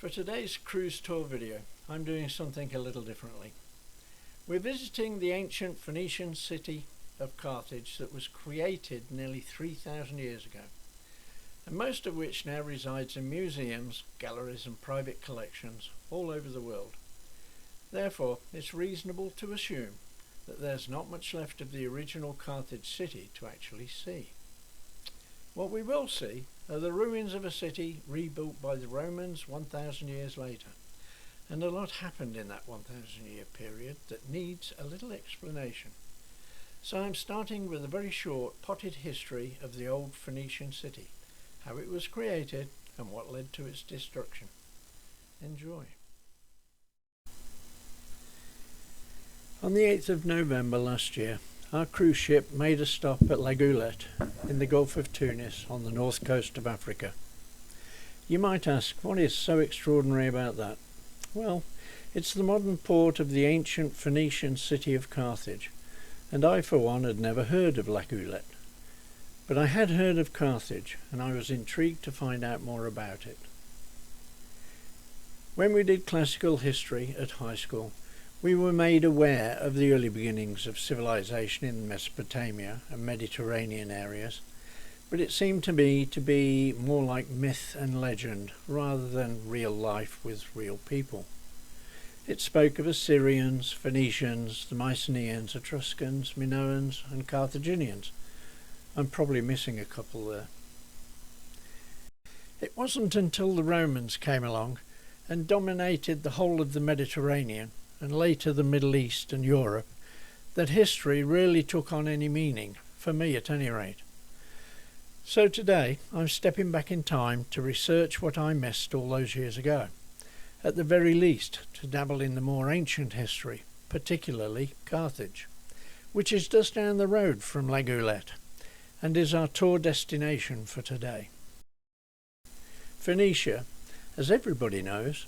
For today's cruise tour video, I'm doing something a little differently. We're visiting the ancient Phoenician city of Carthage that was created nearly 3,000 years ago, and most of which now resides in museums, galleries and private collections all over the world. Therefore, it's reasonable to assume that there's not much left of the original Carthage city to actually see. What we will see are the ruins of a city rebuilt by the Romans 1,000 years later, and a lot happened in that 1,000-year period that needs a little explanation. So I'm starting with a very short potted history of the old Phoenician city, how it was created and what led to its destruction. Enjoy. On the 8th of November last year, our cruise ship made a stop at La Goulette in the Gulf of Tunis on the north coast of Africa. You might ask, what is so extraordinary about that? Well, it's the modern port of the ancient Phoenician city of Carthage, and I for one had never heard of La Goulette. But I had heard of Carthage, and I was intrigued to find out more about it. When we did classical history at high school, we were made aware of the early beginnings of civilization in Mesopotamia and Mediterranean areas, but it seemed to me to be more like myth and legend rather than real life with real people. It spoke of Assyrians, Phoenicians, the Mycenaeans, Etruscans, Minoans and Carthaginians. I'm probably missing a couple there. It wasn't until the Romans came along and dominated the whole of the Mediterranean and later the Middle East and Europe that history really took on any meaning, for me at any rate. So today I'm stepping back in time to research what I missed all those years ago, at the very least to dabble in the more ancient history, particularly Carthage, which is just down the road from La Goulette and is our tour destination for today. Phoenicia, as everybody knows,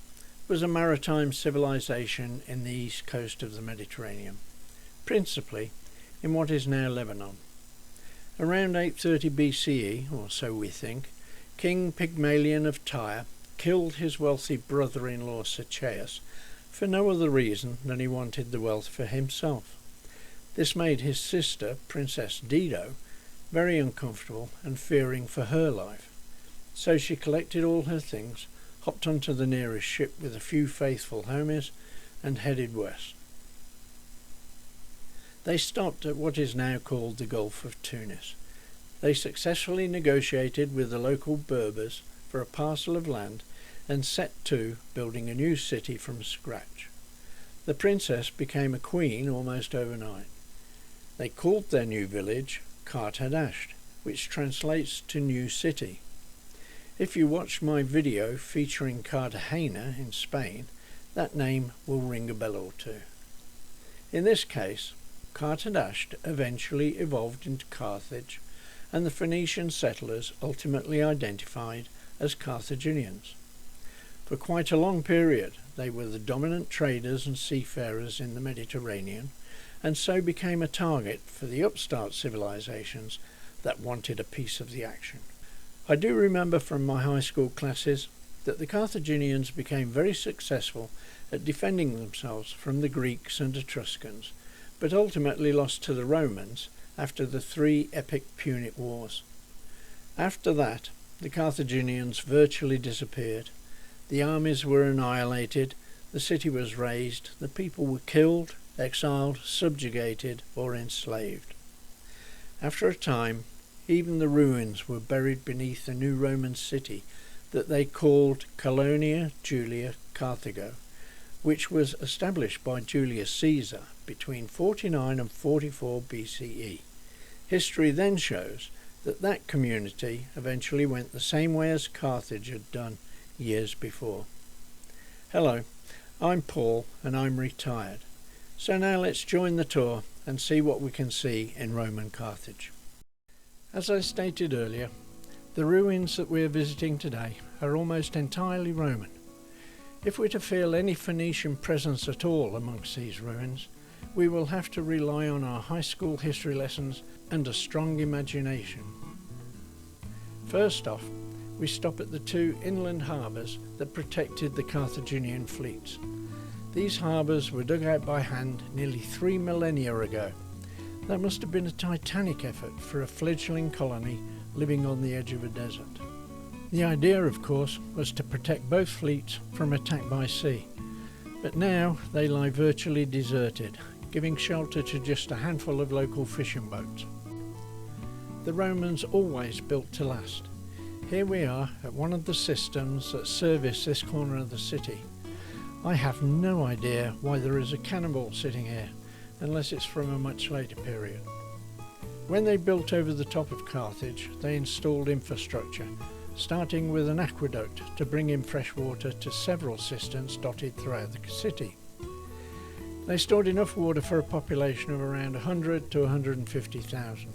was a maritime civilization in the east coast of the Mediterranean, principally in what is now Lebanon. Around 830 BCE, or so we think, King Pygmalion of Tyre killed his wealthy brother-in-law Sachaeus for no other reason than he wanted the wealth for himself. This made his sister, Princess Dido, very uncomfortable and fearing for her life. So she collected all her things, hopped onto the nearest ship with a few faithful homies and headed west. They stopped at what is now called the Gulf of Tunis. They successfully negotiated with the local Berbers for a parcel of land and set to building a new city from scratch. The princess became a queen almost overnight. They called their new village Carthage, which translates to New City. If you watched my video featuring Cartagena in Spain, that name will ring a bell or two. In this case, Carthage eventually evolved into Carthage, and the Phoenician settlers ultimately identified as Carthaginians. For quite a long period, they were the dominant traders and seafarers in the Mediterranean, and so became a target for the upstart civilizations that wanted a piece of the action. I do remember from my high school classes that the Carthaginians became very successful at defending themselves from the Greeks and Etruscans, but ultimately lost to the Romans after the 3 epic Punic Wars. After that, the Carthaginians virtually disappeared. The armies were annihilated, the city was razed, the people were killed, exiled, subjugated, or enslaved. After a time, even the ruins were buried beneath a new Roman city that they called Colonia Julia Carthago, which was established by Julius Caesar between 49 and 44 BCE. History then shows that that community eventually went the same way as Carthage had done years before. Hello, I'm Paul and I'm retired. So now let's join the tour and see what we can see in Roman Carthage. As I stated earlier, the ruins that we are visiting today are almost entirely Roman. If we're to feel any Phoenician presence at all amongst these ruins, we will have to rely on our high school history lessons and a strong imagination. First off, we stop at the two inland harbours that protected the Carthaginian fleets. These harbours were dug out by hand nearly 3 millennia ago. That must have been a titanic effort for a fledgling colony living on the edge of a desert. The idea, of course, was to protect both fleets from attack by sea, but now they lie virtually deserted, giving shelter to just a handful of local fishing boats. The Romans always built to last. Here we are at one of the cisterns that service this corner of the city. I have no idea why there is a cannonball sitting here, unless it's from a much later period. When they built over the top of Carthage, they installed infrastructure, starting with an aqueduct to bring in fresh water to several cisterns dotted throughout the city. They stored enough water for a population of around 100 to 150,000.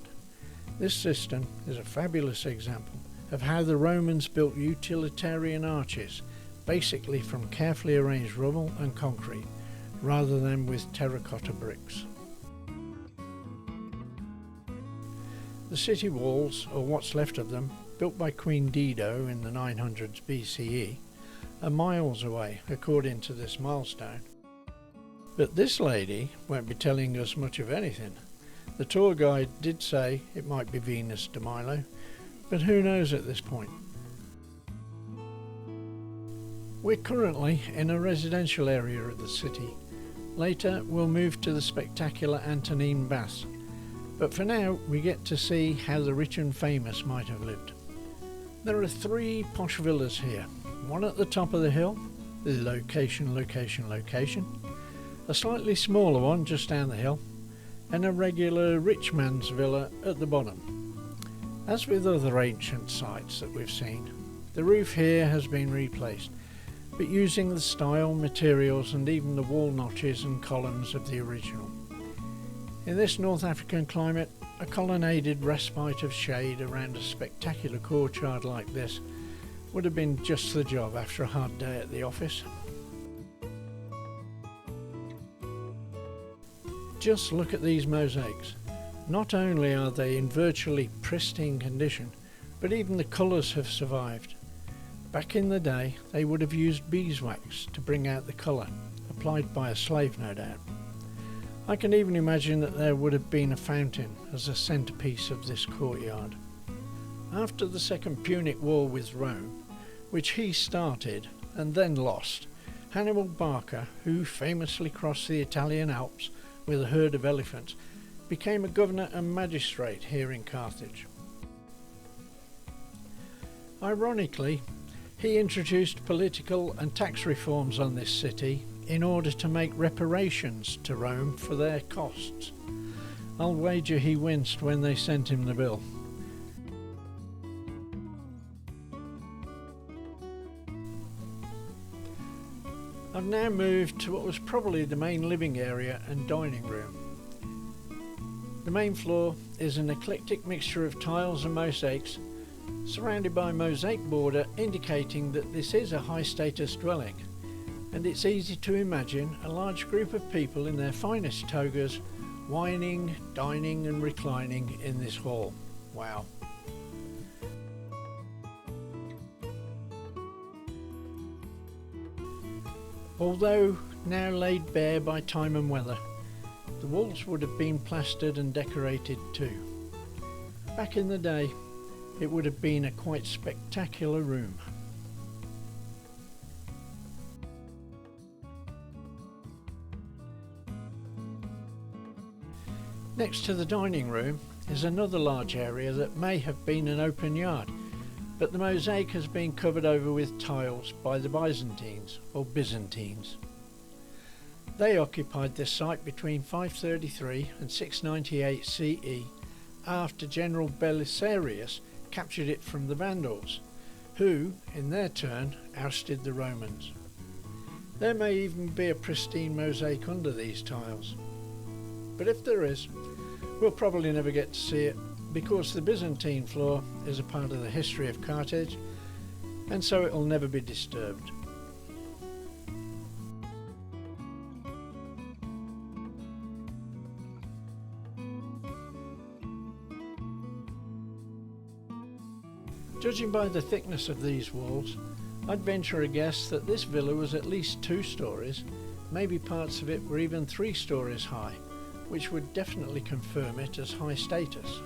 This cistern is a fabulous example of how the Romans built utilitarian arches, basically from carefully arranged rubble and concrete, rather than with terracotta bricks. The city walls, or what's left of them, built by Queen Dido in the 900s BCE, are miles away according to this milestone. But this lady won't be telling us much of anything. The tour guide did say it might be Venus de Milo, but who knows at this point. We're currently in a residential area of the city. Later we'll move to the spectacular Antonine Baths, but for now we get to see how the rich and famous might have lived. There are 3 posh villas here, one at the top of the hill, location, a slightly smaller one just down the hill, and a regular rich man's villa at the bottom. As with other ancient sites that we've seen, the roof here has been replaced, but using the style, materials and even the wall notches and columns of the original. In this North African climate, a colonnaded respite of shade around a spectacular courtyard like this would have been just the job after a hard day at the office. Just look at these mosaics. Not only are they in virtually pristine condition, but even the colours have survived. Back in the day, they would have used beeswax to bring out the colour, applied by a slave no doubt. I can even imagine that there would have been a fountain as a centrepiece of this courtyard. After the Second Punic War with Rome, which he started and then lost, Hannibal Barca, who famously crossed the Italian Alps with a herd of elephants, became a governor and magistrate here in Carthage. Ironically, he introduced political and tax reforms on this city in order to make reparations to Rome for their costs. I'll wager he winced when they sent him the bill. I've now moved to what was probably the main living area and dining room. The main floor is an eclectic mixture of tiles and mosaics, surrounded by a mosaic border indicating that this is a high-status dwelling, and it's easy to imagine a large group of people in their finest togas wining, dining and reclining in this hall. Wow. Although now laid bare by time and weather, the walls would have been plastered and decorated too. Back in the day, it would have been a quite spectacular room. Next to the dining room is another large area that may have been an open yard, but the mosaic has been covered over with tiles by the Byzantines or Byzantines. They occupied this site between 533 and 698 CE after General Belisarius captured it from the Vandals, who, in their turn, ousted the Romans. There may even be a pristine mosaic under these tiles, but if there is, we'll probably never get to see it because the Byzantine floor is a part of the history of Carthage, and so it will never be disturbed. Judging by the thickness of these walls, I'd venture a guess that this villa was at least 2 stories, maybe parts of it were even 3 stories high, which would definitely confirm it as high status.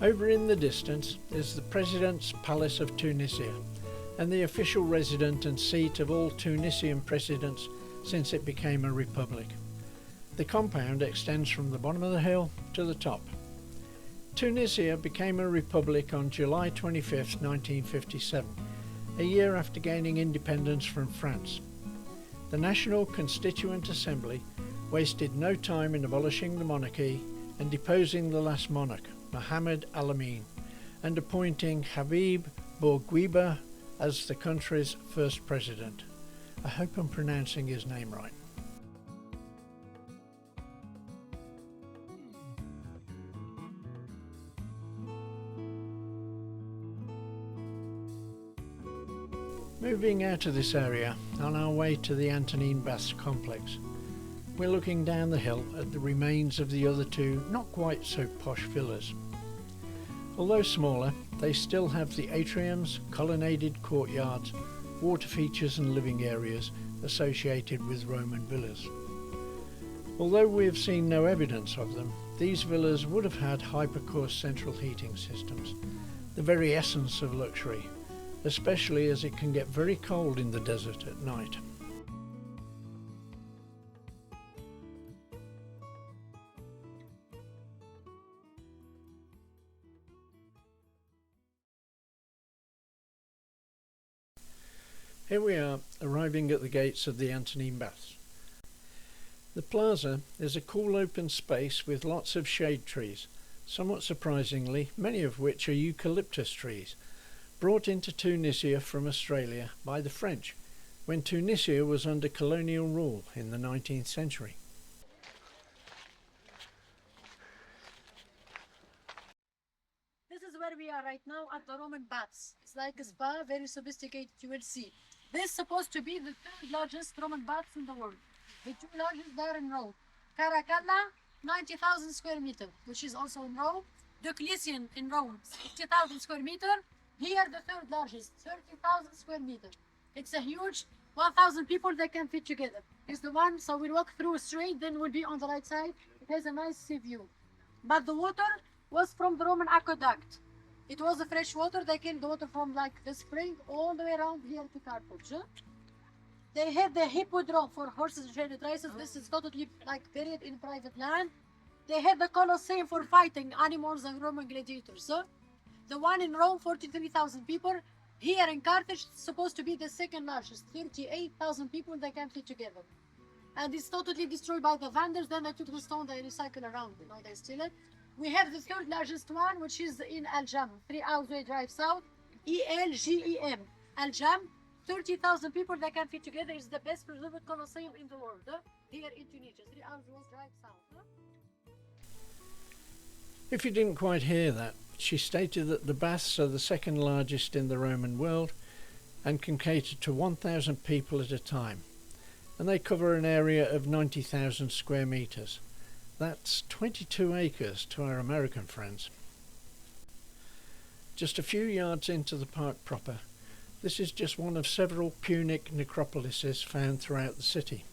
Over in the distance is the President's Palace of Tunisia, and the official residence and seat of all Tunisian presidents since it became a republic. The compound extends from the bottom of the hill to the top. Tunisia became a republic on July 25, 1957, a year after gaining independence from France. The National Constituent Assembly wasted no time in abolishing the monarchy and deposing the last monarch, Mohammed Al-Amin, and appointing Habib Bourguiba as the country's first president. I hope I'm pronouncing his name right. Moving out of this area on our way to the Antonine Baths complex, we're looking down the hill at the remains of the other 2 not quite so posh villas. Although smaller, they still have the atriums, colonnaded courtyards, water features and living areas associated with Roman villas. Although we have seen no evidence of them, these villas would have had hypercourse central heating systems, the very essence of luxury, especially as it can get very cold in the desert at night. Here we are, arriving at the gates of the Antonine Baths. The plaza is a cool open space with lots of shade trees, somewhat surprisingly, many of which are eucalyptus trees, brought into Tunisia from Australia by the French, when Tunisia was under colonial rule in the 19th century. This is where we are right now at the Roman Baths. It's like a spa, very sophisticated, you will see. This is supposed to be the 3rd largest Roman baths in the world. The 2 largest are in Rome. Caracalla, 90,000 square meter, which is also in Rome. Diocletian in Rome, 60,000 square meter. Here the 3rd largest, 30,000 square meter. It's a huge 1,000 people that can fit together. It's the one, so we'll walk through straight, then we'll be on the right side. It has a nice sea view. But the water was from the Roman aqueduct. It was a fresh water. They came the water from like the spring all the way around here to Carthage. They had the hippodrome for horses and chariot races. This is totally like buried in private land. They had the Colosseum for fighting animals and Roman gladiators. The one in Rome, 43,000 people. Here in Carthage, it's supposed to be the 2nd largest, 38,000 people that can fit together. And it's totally destroyed by the Vandals. Then they took the stone, they recycle around, they steal it. We have the 3rd largest one, which is in Al-Jam, 3 hours way drive south, ELGEM. Al-Jam, 30,000 people that can fit together. It's the best preserved Colosseum in the world, here in Tunisia, 3 hours way drive south. If you didn't quite hear that, she stated that the baths are the 2nd largest in the Roman world and can cater to 1,000 people at a time, and they cover an area of 90,000 square meters. That's 22 acres to our American friends. Just a few yards into the park proper, this is just one of several Punic necropolises found throughout the city.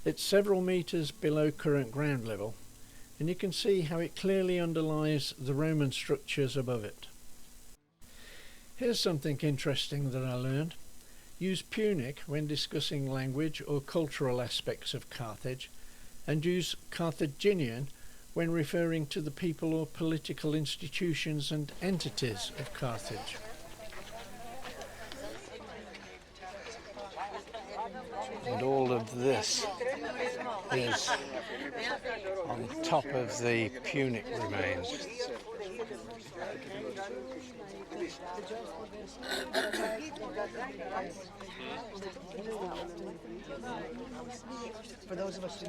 It's several meters below current ground level, and you can see how it clearly underlies the Roman structures above it. Here's something interesting that I learned. Use Punic when discussing language or cultural aspects of Carthage, and use Carthaginian when referring to the people or political institutions and entities of Carthage. And all of this is on top of the Punic remains. For those of us who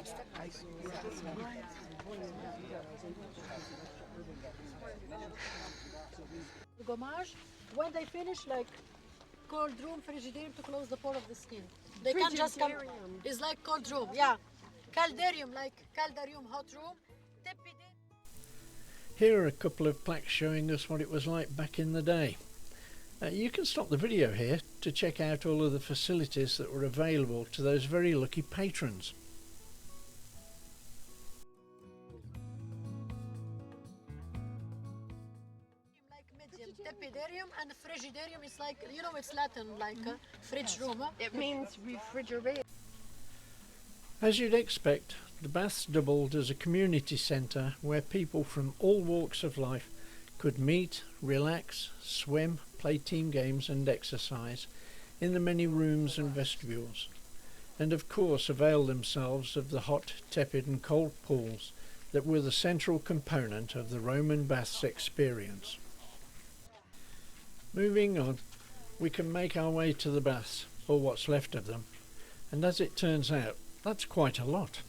Gommage, when they finish, like cold room, frigidaire to close the pore of the skin. They can just come. It's like cold room, yeah. Caldarium, like caldarium hot room. Here are a couple of plaques showing us what it was like back in the day. You can stop the video here to check out all of the facilities that were available to those very lucky patrons. Like medium, tepidarium and frigidarium is like, you know, it's Latin, like a fridge room. Huh? It means refrigerator. As you'd expect, the baths doubled as a community centre where people from all walks of life could meet, relax, swim, play team games and exercise in the many rooms and vestibules, and of course avail themselves of the hot, tepid and cold pools that were the central component of the Roman baths experience. Moving on, we can make our way to the baths, or what's left of them, and as it turns out, that's quite a lot.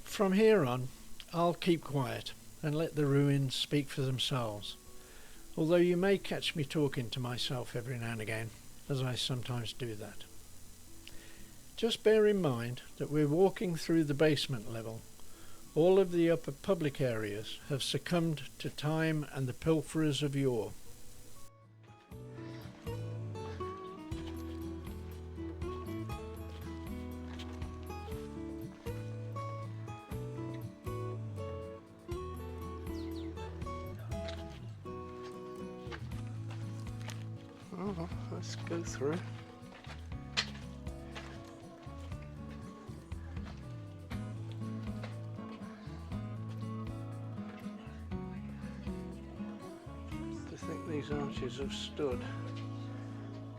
From here on, I'll keep quiet and let the ruins speak for themselves, although you may catch me talking to myself every now and again, as I sometimes do that. Just bear in mind that we're walking through the basement level. All of the upper public areas have succumbed to time and the pilferers of yore. Oh, let's go through. I think these arches have stood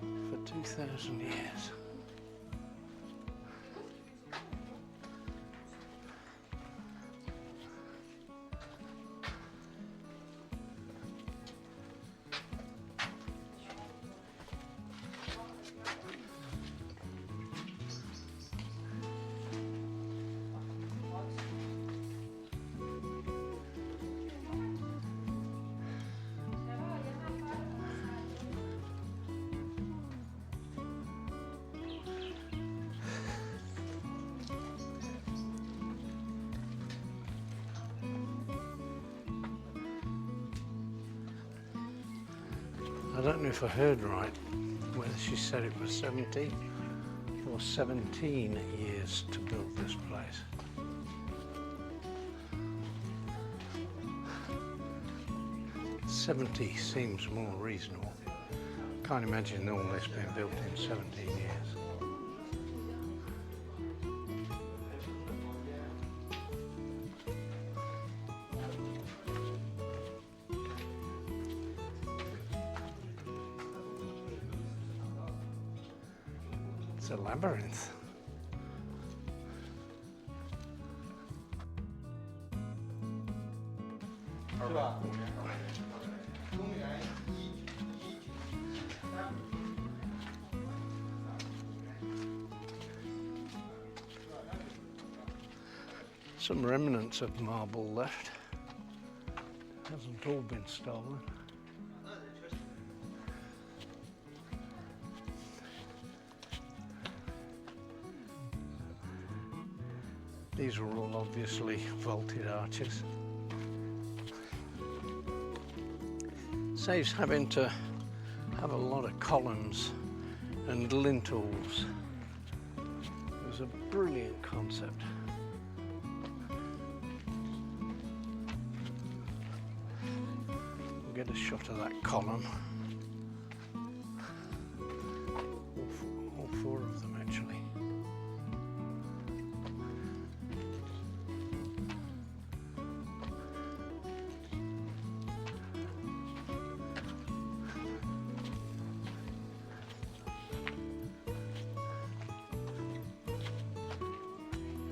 for 2,000 years. I don't know if I heard right, whether she said it was 70 or 17 years to build this place. $70 seems more reasonable. Can't imagine all this being built in 17 years. It's a labyrinth. Some remnants of marble left. Hasn't all been stolen. These were all obviously vaulted arches. Saves having to have a lot of columns and lintels. It was a brilliant concept. We'll get a shot of that column. All four of them actually.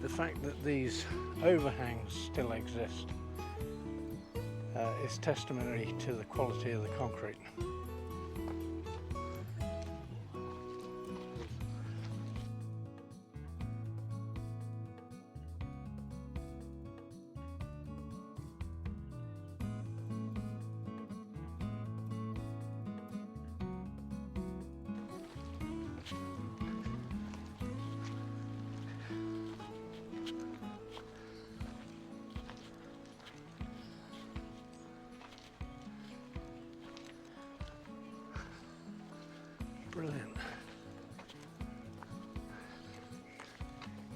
The fact that these overhangs still exist is testimony to the quality of the concrete. Brilliant.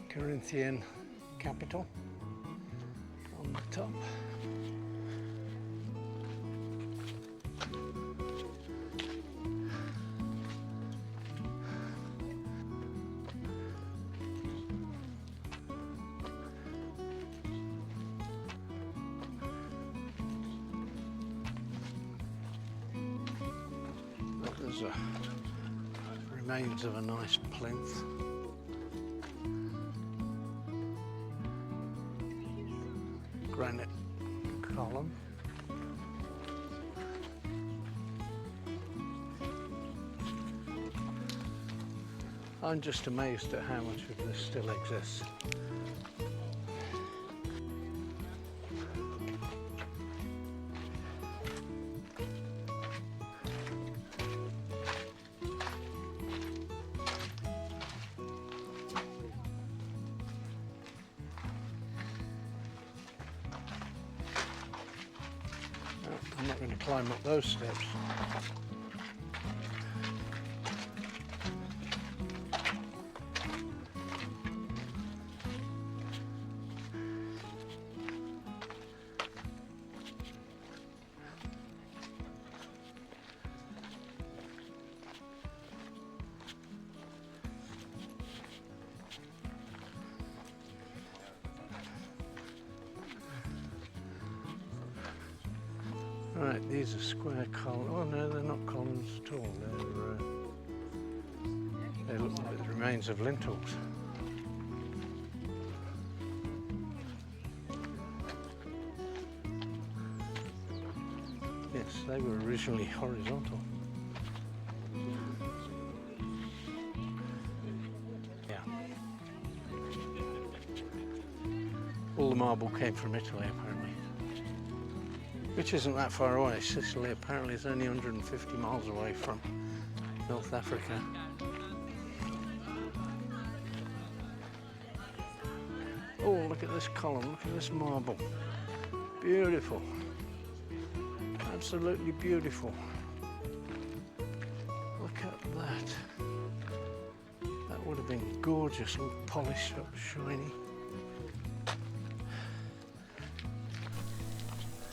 Corinthian capital on the top. There's remains of a nice plinth. Granite column. I'm just amazed at how much of this still exists. I'm not going to climb up those steps. Right, these are square columns. Oh no, they're not columns at all. They look like the remains of lintels. Yes, they were originally horizontal. Yeah. All the marble came from Italy, apparently. Which isn't that far away. Sicily apparently is only 150 miles away from North Africa. Oh, look at this column, look at this marble. Beautiful. Absolutely beautiful. Look at that. That would have been gorgeous, all polished up, shiny.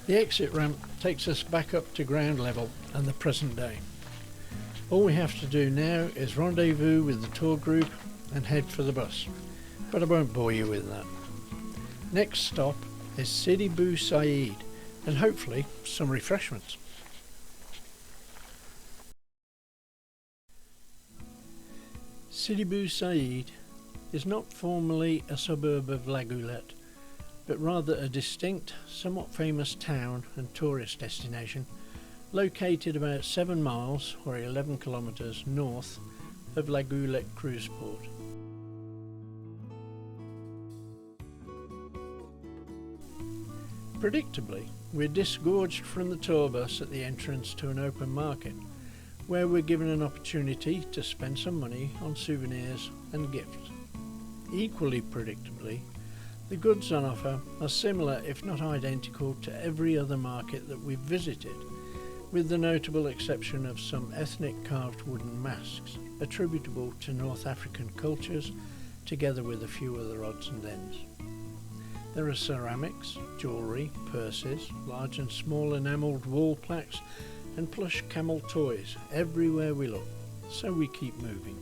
The exit ramp takes us back up to ground level and the present day. All we have to do now is rendezvous with the tour group and head for the bus, but I won't bore you with that. Next stop is Sidi Bou Said and hopefully some refreshments. Sidi Bou Said is not formally a suburb of La Goulette, but rather a distinct, somewhat famous town and tourist destination located about 7 miles or 11 kilometres north of La Goulette cruise port. Predictably, we're disgorged from the tour bus at the entrance to an open market, where we're given an opportunity to spend some money on souvenirs and gifts. Equally predictably, the goods on offer are similar, if not identical, to every other market that we've visited, with the notable exception of some ethnic carved wooden masks attributable to North African cultures, together with a few other odds and ends. There are ceramics, jewellery, purses, large and small enamelled wall plaques, and plush camel toys everywhere we look, so we keep moving.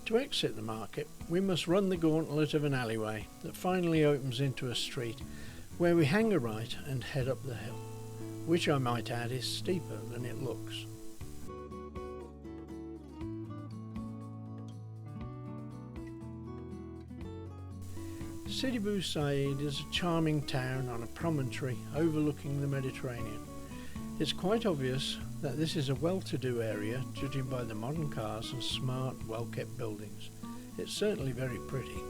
To exit the market, we must run the gauntlet of an alleyway that finally opens into a street where we hang a right and head up the hill, which I might add is steeper than it looks. Sidi Bou Said is a charming town on a promontory overlooking the Mediterranean. It's quite obvious that this is a well-to-do area, judging by the modern cars and smart, well-kept buildings. It's certainly very pretty.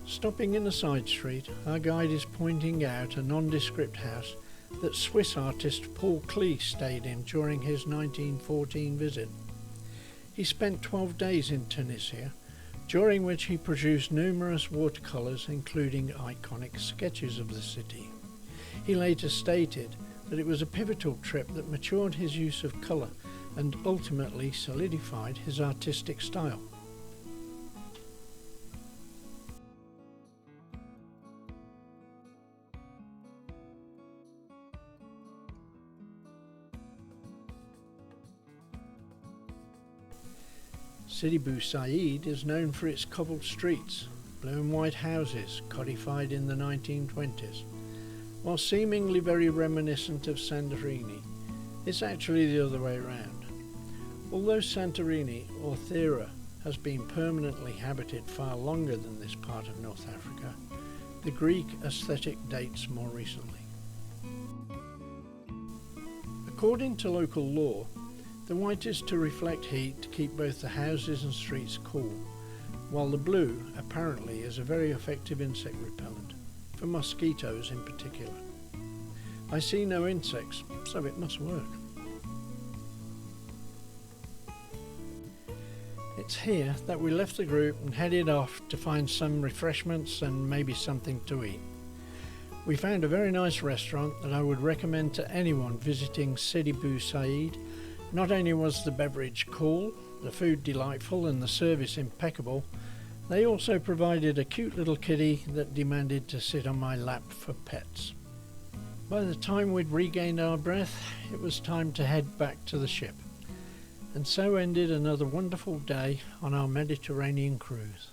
Stopping in a side street, our guide is pointing out a nondescript house that Swiss artist Paul Klee stayed in during his 1914 visit. He spent 12 days in Tunisia, during which he produced numerous watercolours including iconic sketches of the city. He later stated that it was a pivotal trip that matured his use of colour and ultimately solidified his artistic style. Sidi Bou Said is known for its cobbled streets, blue and white houses codified in the 1920s. While seemingly very reminiscent of Santorini, it's actually the other way around. Although Santorini or Thera has been permanently habited far longer than this part of North Africa, the Greek aesthetic dates more recently. According to local law, the white is to reflect heat to keep both the houses and streets cool, while the blue apparently is a very effective insect repellent, for mosquitoes in particular. I see no insects, so it must work. It's here that we left the group and headed off to find some refreshments and maybe something to eat. We found a very nice restaurant that I would recommend to anyone visiting Sidi Bou Said. Not only was the beverage cool, the food delightful and the service impeccable, they also provided a cute little kitty that demanded to sit on my lap for pets. By the time we'd regained our breath, it was time to head back to the ship. And so ended another wonderful day on our Mediterranean cruise.